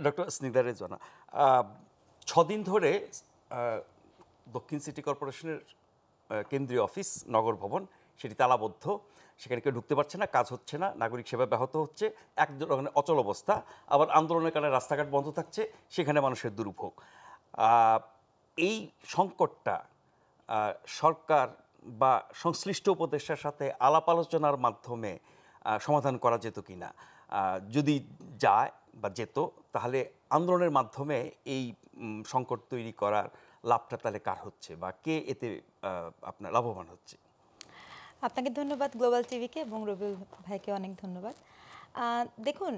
Doctor Snigdha Rezwana, 6 দিন ধরে দক্ষিণ সিটি কর্পোরেশনের কেন্দ্রীয় অফিস নগর ভবন সেটি তালাবদ্ধ, সেখানে কেউ ঢুকতে পারছে না, কাজ হচ্ছে না, নাগরিক সেবা ব্যাহত হচ্ছে, এক ধরনের অচল অবস্থা। আবার আন্দোলনের কারণে রাস্তাঘাট বন্ধ থাকছে, সেখানে মানুষের দুর্ভোগ। এই সংকটটা সরকার বা সংশ্লিষ্ট উপদেষ্টার সাথে আলাপ আলোচনার মাধ্যমে সমাধান করা যেত কি না? যদি যায় বা যেত, তাহলে আন্দোলনের মাধ্যমে এই সংকট তৈরি করার লাভটা তাহলে কার হচ্ছে বা কে এতে আপনার লাভবান হচ্ছে? আপনাকে ধন্যবাদ গ্লোবাল টিভিকে এবং রবিউল ভাইকে অনেক ধন্যবাদ। দেখুন,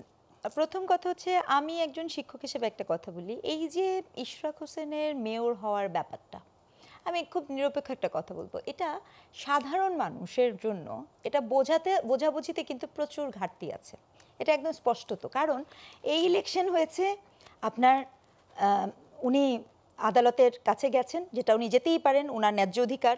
প্রথম কথা হচ্ছে আমি একজন শিক্ষক হিসেবে একটা কথা বলি, এই যে ইশরাক হোসেনের মেয়র হওয়ার ব্যাপারটা, আমি খুব নিরপেক্ষ একটা কথা বলবো, এটা সাধারণ মানুষের জন্য এটা বোঝাবুঝিতে কিন্তু প্রচুর ঘাটতি আছে, এটা একদম স্পষ্টত। কারণ এই ইলেকশন হয়েছে আপনার উনি আদালতের কাছে গেছেন, যেটা উনি যেতেই পারেন, ওনার ন্যায্য অধিকার,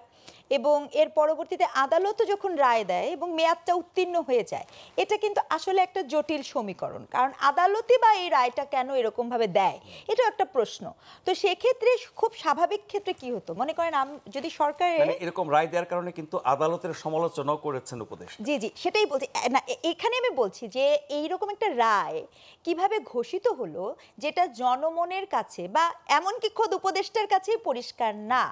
এবং এর পরবর্তীতে আদালতও যখন রায় দেয় এবং মেয়াদটা উত্তীর্ণ হয়ে যায়, এটা কিন্তু আসলে একটা জটিল সমীকরণ। কারণ আদালতই বা এই রায়টা কেন এরকমভাবে দেয়, এটাও একটা প্রশ্ন। তো সেক্ষেত্রে খুব স্বাভাবিক ক্ষেত্রে কি হতো, মনে করেন যদি সরকারের এরকম রায় দেওয়ার কারণে কিন্তু আদালতের সমালোচনাও করেছেন উপদেষ্টা। জি জি, সেটাই বলছি না, এখানে আমি বলছি যে এইরকম একটা রায় কিভাবে ঘোষিত হলো যেটা জনমনের কাছে বা এমনকি খোদ উপদেষ্টার কাছেই পরিষ্কার না,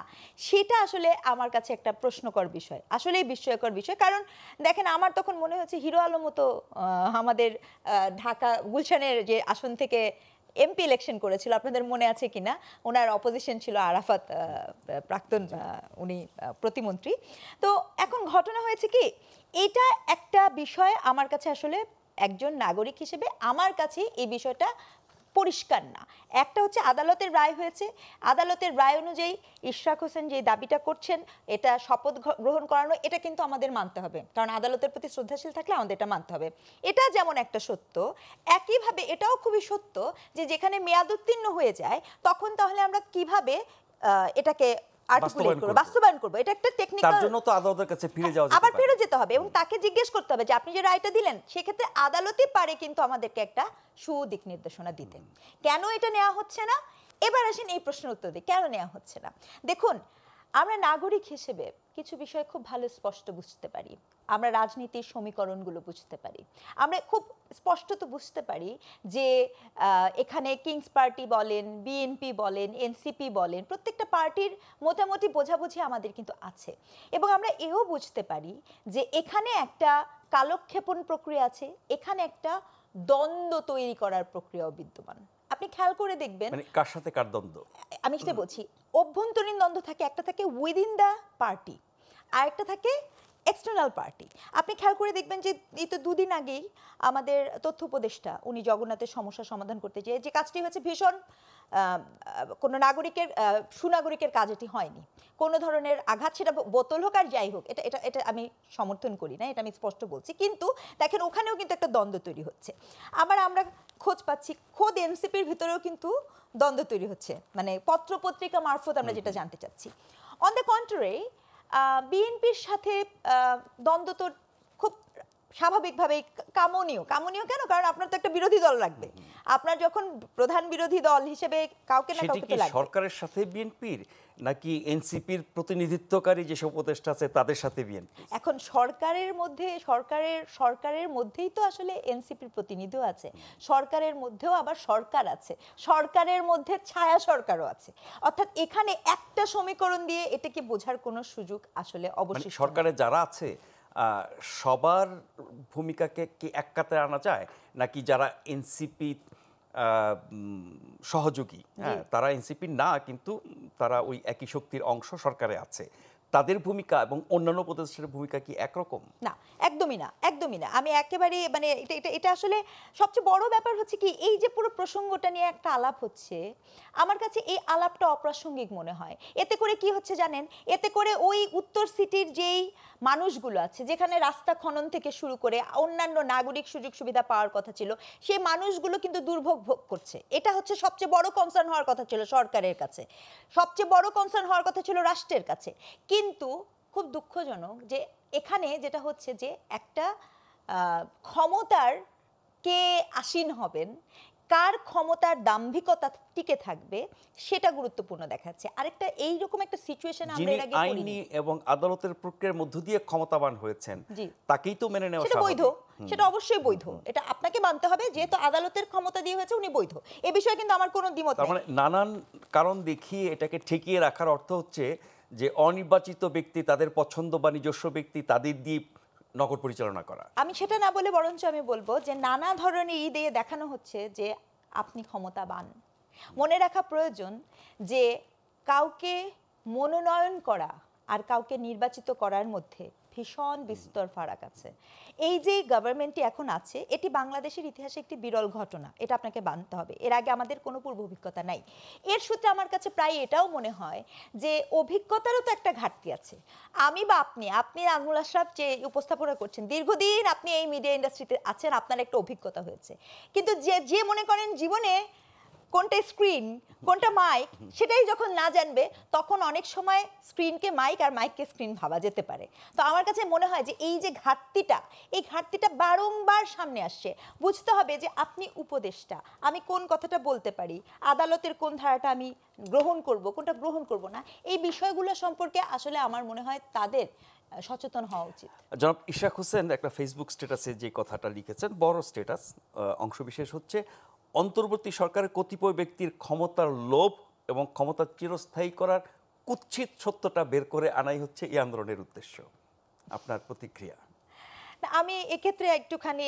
সেটা আসলে আমার কাছে একটা প্রশ্নকর বিষয়, আসলেই বিস্ময়কর বিষয়। কারণ দেখেন, আমার তখন মনে হচ্ছে হিরো আলমও তো আমাদের ঢাকা গুলশানের যে আসন থেকে এমপি ইলেকশন করেছিল, আপনাদের মনে আছে কিনা, ওনার অপোজিশন ছিল আরাফাত, প্রাক্তন উনি প্রতিমন্ত্রী। তো এখন ঘটনা হয়েছে কি, এটা একটা বিষয় আমার কাছে আসলে একজন নাগরিক হিসেবে আমার কাছে এই বিষয়টা পরিষ্কার না। একটা হচ্ছে আদালতের রায় হয়েছে, আদালতের রায় অনুযায়ী ইশরাক হোসেন যে দাবিটা করছেন, এটা শপথ গ্রহণ করানো, এটা কিন্তু আমাদের মানতে হবে, কারণ আদালতের প্রতি শ্রদ্ধাশীল থাকলে আমাদের এটা মানতে হবে। এটা যেমন একটা সত্য, একইভাবে এটাও খুবই সত্য যে যেখানে মেয়াদ উত্তীর্ণ হয়ে যায়, তখন তাহলে আমরা কিভাবে এটাকে বাস্তবায়ন করব, এটা একটা টেকনিক্যাল, তার জন্য তো আদালতের কাছে ফিরে যাওয়া যেতে পারে, আবার ফিরে যেতে হবে এবং তাকে জিজ্ঞেস করতে হবে যে আপনি যে রায়টা দিলেন, সেক্ষেত্রে আদালতই পারে কিন্তু আমাদেরকে একটা সুদিক নির্দেশনা দিতে। কেন এটা নেওয়া হচ্ছে না? এবার আসেন এই প্রশ্নের উত্তর দিই, কেন নেওয়া হচ্ছে না। দেখুন, আমরা নাগরিক হিসেবে কিছু বিষয় খুব ভালো স্পষ্ট বুঝতে পারি, আমরা রাজনীতির সমীকরণগুলো বুঝতে পারি, আমরা খুব স্পষ্টত বুঝতে পারি যে এখানে কিংস পার্টি বলেন, বিএনপি বলেন, এনসিপি বলেন, প্রত্যেকটা পার্টির মোটামুটি বোঝাবুঝি আমাদের কিন্তু আছে। এবং আমরা এও বুঝতে পারি যে এখানে একটা কালক্ষেপণ প্রক্রিয়া আছে, এখানে একটা দ্বন্দ্ব তৈরি করার প্রক্রিয়াও বিদ্যমান। আপনি খেয়াল করে দেখবেন, মানে কার সাথে কার দ্বন্দ্ব, আমি সেটা বলছি, অভ্যন্তরীণ দ্বন্দ্ব থাকে, একটা থাকে উইদিন দ্য পার্টি, আর একটা থাকে এক্সটার্নাল পার্টি। আপনি খেয়াল করে দেখবেন যে এই তো দুদিন আগেই আমাদের তথ্য উপদেষ্টা উনি জগন্নাথের সমস্যা সমাধান করতে যে কাজটি হয়েছে, ভীষণ কোনো নাগরিকের সুনাগরিকের কাজ এটি হয়নি, কোনো ধরনের আঘাত, সেটা বোতল হোক আর যাই হোক, এটা এটা এটা আমি সমর্থন করি না, এটা আমি স্পষ্ট বলছি। কিন্তু দেখেন, ওখানেও কিন্তু একটা দ্বন্দ্ব তৈরি হচ্ছে। আবার আমরা খোঁজ পাচ্ছি খোদ এনসিপির ভিতরেও কিন্তু দ্বন্দ্ব তৈরি হচ্ছে, মানে পত্রপত্রিকা মারফত আমরা যেটা জানতে চাচ্ছি। অন দ্য কন্ট্রারি, বিএনপির সাথে দ্বন্দ্ব তো খুব স্বাভাবিকভাবেই কামনীয় কেন, কারণ আপনার তো একটা বিরোধী দল লাগবে, আপনার যখন প্রধান বিরোধী দল হিসেবে কাউকে না কাউকে তো লাগবে। সরকারের সাথে বিএনপির নাকি এনসিপির প্রতিনিধিত্বকারী যেসব উপদেষ্টা আছে তাদের সাথে বিএনপি? এখন সরকারের মধ্যেই তো আসলে এনসিপির প্রতিনিধিও আছে, সরকারের মধ্যেও আবার সরকার আছে, সরকারের মধ্যে ছায়া সরকারও আছে। অর্থাৎ এখানে একটা সমীকরণ দিয়ে এটাকে বোঝার কোনো সুযোগ আসলে অবশ্যই সরকারের যারা আছে সবার ভূমিকাকে কি এক কাতারে আনা যায়, নাকি যারা এনসিপি সহযোগী, হ্যাঁ, তারা এনসিপি না কিন্তু তারা ওই একই শক্তির অংশ সরকারে আছে, তাদের ভূমিকা এবং অন্যান্য উপদেষ্টার ভূমিকা কি একরকম? না, একদমই না, একদমই না। আমি একেবারে মানে এটা আসলে সবচেয়ে বড় ব্যাপার হচ্ছে কি, এই যে পুরো প্রসঙ্গটা নিয়ে একটা আলাপ হচ্ছে, আমার কাছে এই আলাপটা অপ্রাসঙ্গিক মনে হয়। এতে করে কি হচ্ছে জানেন, এতে করে ওই উত্তর সিটির যেই মানুষগুলো আছে, যেখানে রাস্তা খনন থেকে শুরু করে অন্যান্য নাগরিক সুযোগ সুবিধা পাওয়ার কথা ছিল, সেই মানুষগুলো কিন্তু দুর্ভোগ ভোগ করছে। এটা হচ্ছে সবচেয়ে বড় কনসার্ন হওয়ার কথা ছিল সরকারের কাছে, সবচেয়ে বড় কনসার্ন হওয়ার কথা ছিল রাষ্ট্রের কাছে। কিন্তু খুব দুঃখজনক যে এখানে যেটা হচ্ছে যে একটা ক্ষমতার কে আসীন হবেন, কার ক্ষমতার দাম্ভিকতা টিকে থাকবে সেটা গুরুত্বপূর্ণ দেখাচ্ছে। আরেকটা এইরকম একটা সিচুয়েশন আমরা যিনি এর আগে আইনি পড়িনি। এবং আদালতের প্রক্রিয়ার মধ্য দিয়ে ক্ষমতাবান হয়েছেন জি। তাকেই তো মেনে নেওয়া সেটা বৈধ, স্বাভাবিক। সেটা অবশ্যই বৈধ, এটা আপনাকে মানতে হবে, যেহেতু আদালতের ক্ষমতা দিয়ে হয়েছে উনি বৈধ, এ বিষয়ে কিন্তু আমার কোনো দ্বিমত তার নেই। মানে নানান কারণ দেখিয়ে এটাকে ঠেকিয়ে রাখার অর্থ হচ্ছে যে অনির্বাচিত ব্যক্তি, তাদের পছন্দ বা নিজস্ব ব্যক্তি, তাদের দিয়ে নগর পরিচালনা করা। আমি সেটা না বলে বরঞ্চ আমি বলবো যে নানা ধরনের দিয়ে দেখানো হচ্ছে যে আপনি ক্ষমতাবান। মনে রাখা প্রয়োজন যে কাউকে মনোনয়ন করা আর কাউকে নির্বাচিত করার মধ্যে ভীষণ বিস্তর ফারাক আছে। এই যে গভর্নমেন্টটি এখন আছে এটি বাংলাদেশের ইতিহাসে একটি বিরল ঘটনা, এটা আপনাকে মানতে হবে। এর আগে আমাদের কোনো পূর্ব অভিজ্ঞতা নাই। এর সূত্রে আমার কাছে প্রায় এটাও মনে হয় যে অভিজ্ঞতারও তো একটা ঘাটতি আছে। আমি বা আপনি আঙুল আশরাফ যে উপস্থাপনা করছেন, দীর্ঘদিন আপনি এই মিডিয়া ইন্ডাস্ট্রিতে আছেন, আপনার একটা অভিজ্ঞতা হয়েছে, কিন্তু যে মনে করেন জীবনে কোনটা স্ক্রিন কোনটা মাইক সেটাই যখন না জানবে তখন অনেক সময় স্ক্রিনকে মাইক আর মাইককে স্ক্রিন ভাবা যেতে পারে। তো আমার কাছে মনে হয় যে এই যে ঘাটতিটা, এই ঘাটতিটা বারংবার সামনে আসছে। বুঝতে হবে যে আপনি উপদেষ্টা, আমি কোন কথাটা বলতে পারি, আদালতের কোন ধারাটা আমি গ্রহণ করব, কোনটা গ্রহণ করব না, এই বিষয়গুলো সম্পর্কে আসলে আমার মনে হয় তাদের সচেতন হওয়া উচিত। জনাব ইশাক হোসেন একটা ফেসবুক স্ট্যাটাসে যে কথাটা লিখেছেন, বড় স্ট্যাটাস, অংশবিশেষ হচ্ছে অন্তর্বর্তী সরকারের কতিপয় ব্যক্তির ক্ষমতার লোভ এবং ক্ষমতা চিরস্থায়ী করার কুৎসিত সত্যটা বের করে আনাই হচ্ছে এই আন্দোলনের উদ্দেশ্য। আপনার প্রতিক্রিয়া? আমি এক্ষেত্রে একটুখানি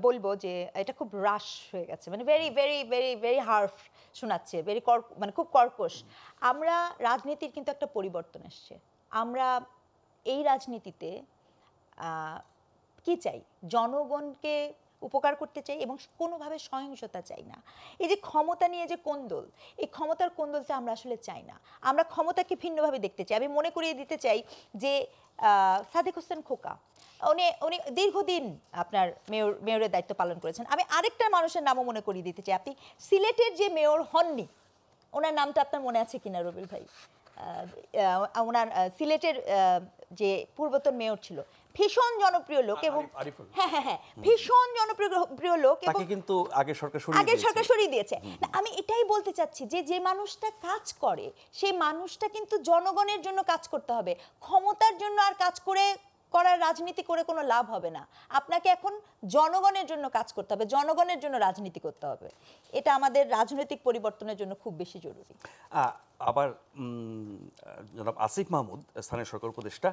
বলবো যে এটা খুব রাশ হয়ে গেছে, মানে very very very very harsh শোনাচ্ছে, মানে খুব কর্কশ। আমরা রাজনীতির কিন্তু একটা পরিবর্তন আসছে। আমরা এই রাজনীতিতে কি চাই, জনগণকে উপকার করতে চাই এবং কোনোভাবে সহিংসতা চাই না। এই যে ক্ষমতা নিয়ে যে কোন্দল, এই ক্ষমতার কোন্দলটা আমরা আসলে চাই না। আমরা ক্ষমতাকে ভিন্নভাবে দেখতে চাই। আমি মনে করিয়ে দিতে চাই যে সাদেক হোসেন খোকা উনি দীর্ঘদিন আপনার মেয়রের দায়িত্ব পালন করেছেন। আমি আরেকটা মানুষের নামও মনে করিয়ে দিতে চাই। আপনি সিলেটের যে মেয়র হননি, ওনার নামটা আপনার মনে আছে কিনা রবিল ভাই? ওনার সিলেটের যে পূর্বতন মেয়র ছিল, ভীষণ জনপ্রিয় লোক এবং হ্যাঁ ভীষণ জনপ্রিয় লোক, এবং তাকে কিন্তু আগে সরকার সরিয়ে দিয়েছে। আমি এটাই বলতে চাচ্ছি যে যে মানুষটা কাজ করে সেই মানুষটা কিন্তু জনগণের জন্য কাজ করতে হবে। ক্ষমতার জন্য আর কাজ করার রাজনীতি করে কোনো লাভ হবে না। আপনাকে এখন জনগণের জন্য কাজ করতে হবে, জনগণের জন্য রাজনীতি করতে হবে। এটা আমাদের রাজনৈতিক পরিবর্তনের জন্য খুব বেশি জরুরি। আবার জনাব আসিফ মাহমুদ, স্থানীয় সরকার উপদেষ্টা,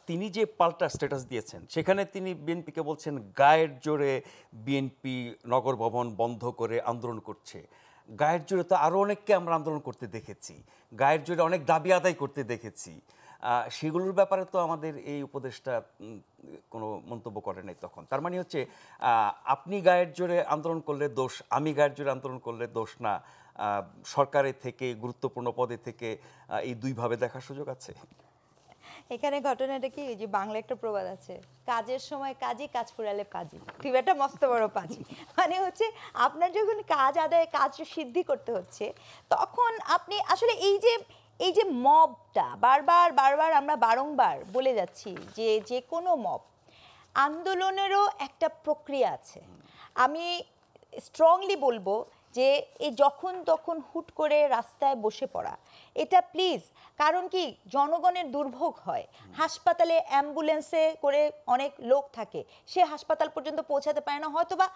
তিনি যে পাল্টা স্ট্যাটাস দিয়েছেন সেখানে তিনি বিএনপিকে বলছেন গায়ের জোরে বিএনপি নগর ভবন বন্ধ করে আন্দোলন করছে। গায়ের জোরে তো আরও অনেককে আমরা আন্দোলন করতে দেখেছি, গায়ের জোরে অনেক দাবি আদায় করতে দেখেছি। সেগুলোর ব্যাপারে তো আমাদের এই উপদেষ্টা কোনো মন্তব্য করে নাই তখন। তার মানে হচ্ছে আপনি গায়ের জোরে আন্দোলন করলে দোষ, আমি গায়ের জোরে আন্দোলন করলে দোষ না, সরকারের থেকে গুরুত্বপূর্ণ পদে থেকে এই দুইভাবে দেখার সুযোগ আছে। এখানে ঘটনাটা কি, যে বাংলা একটা প্রবাদ আছে, কাজের সময় কাজই, কাজ ফুরালে পাজি। তুই একটা মস্ত বড় পাজি। মানে হচ্ছে আপনার যখন কাজ আদায়, কাজ সিদ্ধি করতে হচ্ছে, তখন আপনি আসলে এই যে মবটা বারবার আমরা বারংবার বলে যাচ্ছি যে যে কোনো মব আন্দোলনেরও একটা প্রক্রিয়া আছে। আমি স্ট্রংলি বলবো যে এই যখন তখন হুট করে রাস্তায় বসে পড়া, এটা প্লিজ, কারণ কি জনগণের দুর্ভোগ হয়। হাসপাতালে অ্যাম্বুলেন্সে করে অনেক লোক থাকে, সে হাসপাতাল পর্যন্ত পৌঁছাতে পারে না, হয়তো বা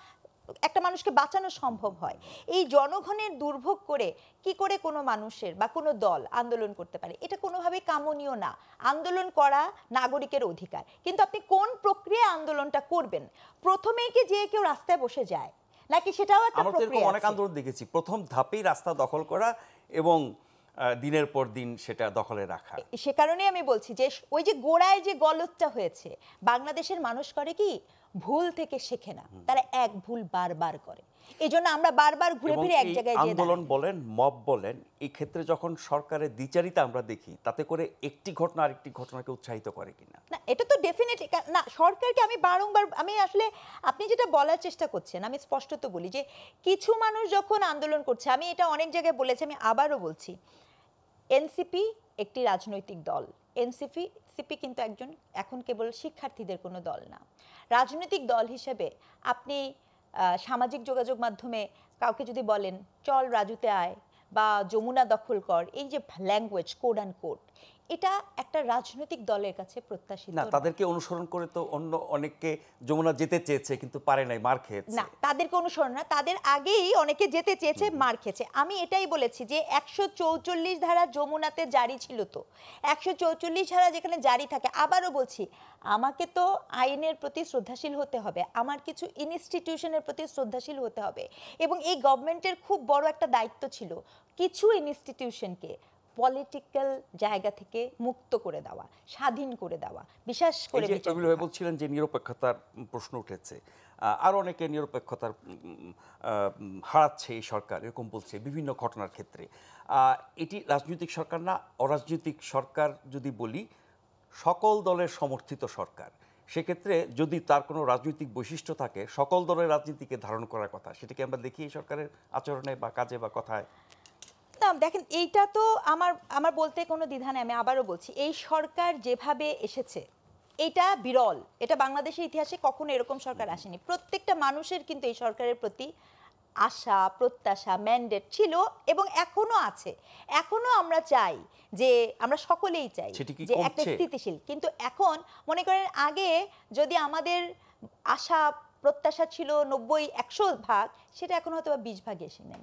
একটা মানুষকে বাঁচানো সম্ভব হয়। এই জনগণের দুর্ভোগ করে কি করে কোনো মানুষের বা কোনো দল আন্দোলন করতে পারে? এটা কোনোভাবেই কামনীয় না। আন্দোলন করা নাগরিকের অধিকার, কিন্তু আপনি কোন প্রক্রিয়া আন্দোলনটা করবেন? প্রথমেই কি যে কেউ রাস্তায় বসে যায় নাকি সেটাও একটা প্রক্রিয়া? আমরা অনেক আন্দোলন দেখেছি, প্রথম ধাপেই রাস্তা দখল করা এবং দিনের পর দিন সেটা দখলে রাখা। সে কারণেই আমি বলছি যে ওই যে গোড়ায় যে গলতটা হয়েছে, বাংলাদেশের মানুষ করে কি, ভুল থেকে শেখে না, তারা এক ভুল বারবার করে। এই জন্য আমরা বারবার ঘুরে ফিরে এক জায়গায় গিয়ে আন্দোলন বলেন, মব বলেন, এই ক্ষেত্রে যখন সরকারের দ্বিচারিতা আমরা দেখি, তাতে করে একটি ঘটনা আরেকটি ঘটনাকে উৎসাহিত করে কিনা? না, এটা তো ডেফিনেটলি না। সরকারকে আমি বারংবার, আমি আসলে আপনি যেটা বলার চেষ্টা করছেন, আমি স্পষ্টত বলি যে কিছু মানুষ যখন আন্দোলন করছে, আমি এটা অনেক জায়গায় বলেছি, আমি আবারও বলছি, এনসিপি একটি রাজনৈতিক দল। এনসিপি কিন্তু এখন কেবল শিক্ষার্থীদের কোনো দল না। রাজনৈতিক দল হিসেবে আপনি সামাজিক যোগাযোগ মাধ্যমে কাউকে যদি বলেন চল রাজুতে আয় বা যমুনা দখল কর, এই যে ল্যাঙ্গুয়েজ কোড অ্যান্ড কোড, এটা একটা রাজনৈতিক দলের কাছে প্রত্যাশিত না, তাদেরকে অনুসরণ করে তো অন্য অনেককে যমুনা যেতে চেয়েছে কিন্তু পারে নাই, মার খেয়েছে। না, তাদেরকে অনুসরণ না, তাদের আগেই অনেকে যেতে চেয়েছে, মার খেয়েছে। আমি এটাই বলেছি যে 144 ধারা যমুনাতে জারি ছিল, তো 144 ধারা যেখানে জারি থাকে, আবারও বলছি, আমাকে তো আইনের প্রতি শ্রদ্ধাশীল হতে হবে, আমার কিছু ইনস্টিটিউশনের প্রতি শ্রদ্ধাশীল হতে হবে, এবং এই গভর্নমেন্টের খুব বড় একটা দায়িত্ব ছিল কিছু ইনস্টিটিউশনকে পলিটিক্যাল জায়গা থেকে মুক্ত করে দেওয়া, স্বাধীন করে দেওয়া, বিশেষ করে এই যে রবিউল ভাই বলছিলেন যে নিরপেক্ষতার প্রশ্ন উঠেছে, আরও অনেকে নিরপেক্ষতার হারাচ্ছে এই সরকার, এরকম বলছে বিভিন্ন ঘটনার ক্ষেত্রে। এটি রাজনৈতিক সরকার না, অরাজনৈতিক সরকার যদি বলি, সকল দলের সমর্থিত সরকার। সেক্ষেত্রে যদি তার কোনো রাজনৈতিক বৈশিষ্ট্য থাকে, সকল দলের রাজনীতিকে ধারণ করার কথা, সেটাকে আমরা দেখি এই সরকারের আচরণে বা কাজে বা কথায়। না, দেখেন, এইটা তো আমার আমার বলতে কোনো দ্বিধা নেই, আমি আবারও বলছি, এই সরকার যেভাবে এসেছে এটা বিরল, এটা বাংলাদেশের ইতিহাসে কখনো এরকম সরকার আসেনি। প্রত্যেকটা মানুষের কিন্তু এই সরকারের প্রতি আশা, প্রত্যাশা, ম্যান্ডেট ছিল এবং এখনো আছে। এখনো আমরা চাই যে, আমরা সকলেই চাই সেটি কি যে একটা কমছে? স্থিতিশীল, কিন্তু এখন মনে করেন আগে যদি আমাদের আশা প্রত্যাশা ছিল 90-100 ভাগ, সেটা এখন হয়তো 20 ভাগে এসে নেমে